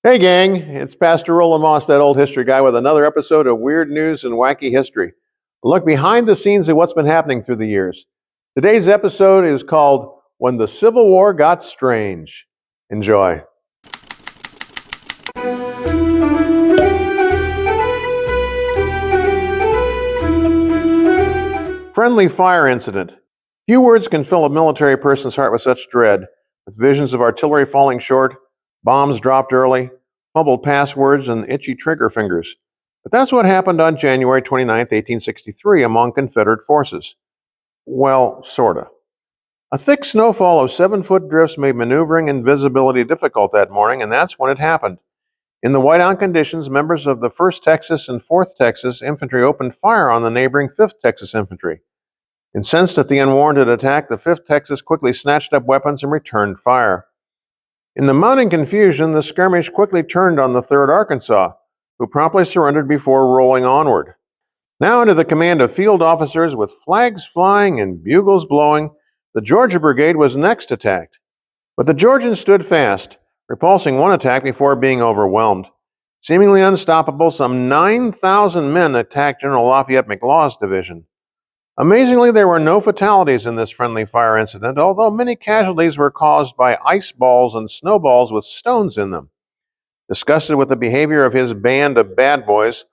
Hey, gang, it's Pastor Roland Moss, that old history guy, with another episode of Weird News and Wacky History. A look behind the scenes at what's been happening through the years. Today's episode is called When the Civil War Got Strange. Enjoy. Friendly fire incident. Few words can fill a military person's heart with such dread, with visions of artillery falling short, bombs dropped early, fumbled passwords, and itchy trigger fingers. But that's what happened on January 29, 1863, among Confederate forces. Well, sorta. A thick snowfall of 7-foot drifts made maneuvering and visibility difficult that morning, and that's when it happened. In the whiteout conditions, members of the 1st Texas and 4th Texas Infantry opened fire on the neighboring 5th Texas Infantry. Incensed at the unwarranted attack, the 5th Texas quickly snatched up weapons and returned fire. In the mounting confusion, the skirmish quickly turned on the 3rd Arkansas, who promptly surrendered before rolling onward. Now under the command of field officers with flags flying and bugles blowing, the Georgia Brigade was next attacked. But the Georgians stood fast, repulsing one attack before being overwhelmed. Seemingly unstoppable, some 9,000 men attacked General Lafayette McLaws' division. Amazingly, there were no fatalities in this friendly fire incident, although many casualties were caused by ice balls and snowballs with stones in them. Disgusted with the behavior of his band of bad boys,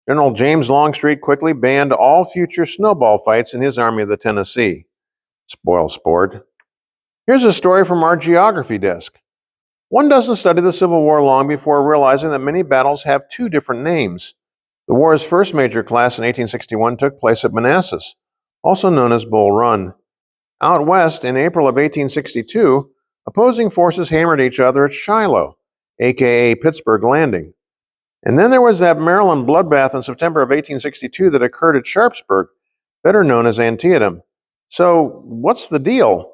General James Longstreet quickly banned all future snowball fights in his Army of the Tennessee. Spoil sport. Here's a story from our geography desk. One doesn't study the Civil War long before realizing that many battles have two different names. The war's first major clash in 1861 took place at Manassas, also known as Bull Run. Out west, in April of 1862, opposing forces hammered each other at Shiloh, aka Pittsburgh Landing. And then there was that Maryland bloodbath in September of 1862 that occurred at Sharpsburg, better known as Antietam. So, what's the deal?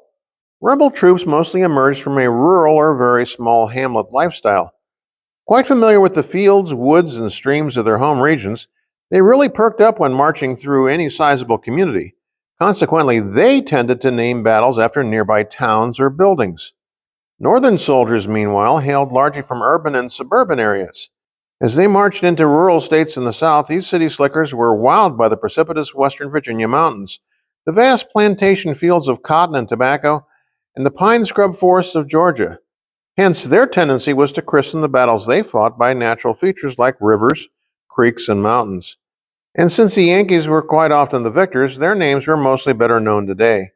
Rebel troops mostly emerged from a rural or very small hamlet lifestyle. Quite familiar with the fields, woods, and streams of their home regions, they really perked up when marching through any sizable community. Consequently, they tended to name battles after nearby towns or buildings. Northern soldiers, meanwhile, hailed largely from urban and suburban areas. As they marched into rural states in the South, these city slickers were wowed by the precipitous Western Virginia mountains, the vast plantation fields of cotton and tobacco, and the pine scrub forests of Georgia. Hence, their tendency was to christen the battles they fought by natural features like rivers, creeks, and mountains. And since the Yankees were quite often the victors, their names were mostly better known today.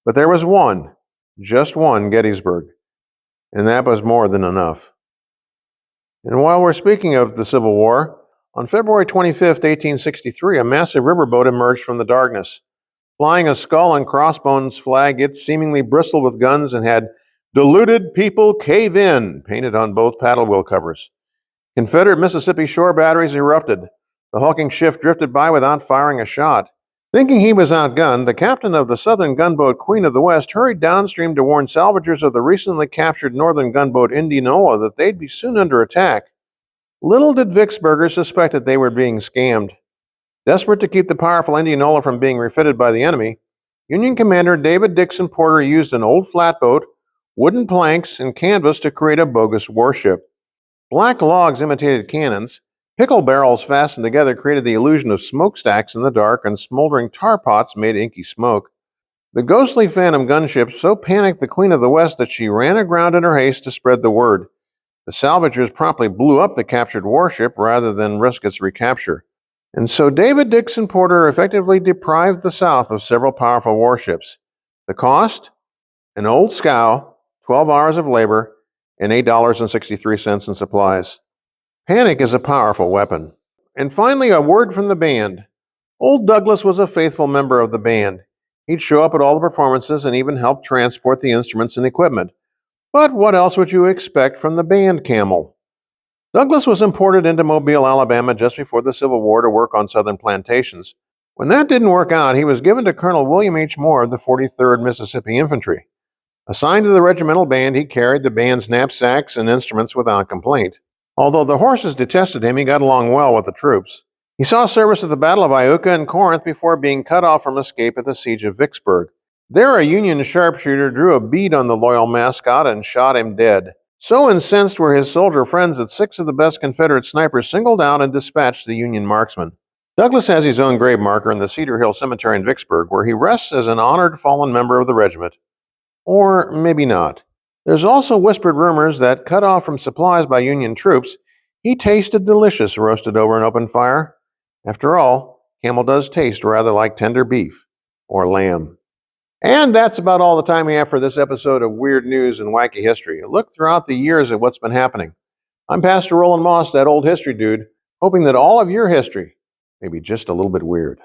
But there was one, just one, Gettysburg, and that was more than enough. And while we're speaking of the Civil War, on February 25, 1863, a massive riverboat emerged from the darkness. Flying a skull and crossbones flag, it seemingly bristled with guns and had "Deluded People Cave In" painted on both paddle wheel covers. Confederate Mississippi shore batteries erupted. The hulking ship drifted by without firing a shot. Thinking he was outgunned, the captain of the southern gunboat Queen of the West hurried downstream to warn salvagers of the recently captured northern gunboat Indianola that they'd be soon under attack. Little did Vicksburgers suspect that they were being scammed. Desperate to keep the powerful Indianola from being refitted by the enemy, Union Commander David Dixon Porter used an old flatboat, wooden planks, and canvas to create a bogus warship. Black logs imitated cannons. Pickle barrels fastened together created the illusion of smokestacks in the dark, and smoldering tar pots made inky smoke. The ghostly phantom gunship so panicked the Queen of the West that she ran aground in her haste to spread the word. The salvagers promptly blew up the captured warship rather than risk its recapture. And so David Dixon Porter effectively deprived the South of several powerful warships. The cost? An old scow, 12 hours of labor, and $8.63 in supplies. Panic is a powerful weapon. And finally, a word from the band. Old Douglas was a faithful member of the band. He'd show up at all the performances and even help transport the instruments and equipment. But what else would you expect from the band camel? Douglas was imported into Mobile, Alabama just before the Civil War to work on southern plantations. When that didn't work out, he was given to Colonel William H. Moore of the 43rd Mississippi Infantry. Assigned to the regimental band, he carried the band's knapsacks and instruments without complaint. Although the horses detested him, he got along well with the troops. He saw service at the Battle of Iuka and Corinth before being cut off from escape at the Siege of Vicksburg. There, a Union sharpshooter drew a bead on the loyal mascot and shot him dead. So incensed were his soldier friends that 6 of the best Confederate snipers singled out and dispatched the Union marksmen. Douglas has his own grave marker in the Cedar Hill Cemetery in Vicksburg, where he rests as an honored fallen member of the regiment. Or maybe not. There's also whispered rumors that, cut off from supplies by Union troops, he tasted delicious roasted over an open fire. After all, camel does taste rather like tender beef or lamb. And that's about all the time we have for this episode of Weird News and Wacky History. A look throughout the years at what's been happening. I'm Pastor Roland Moss, that old history dude, hoping that all of your history may be just a little bit weird.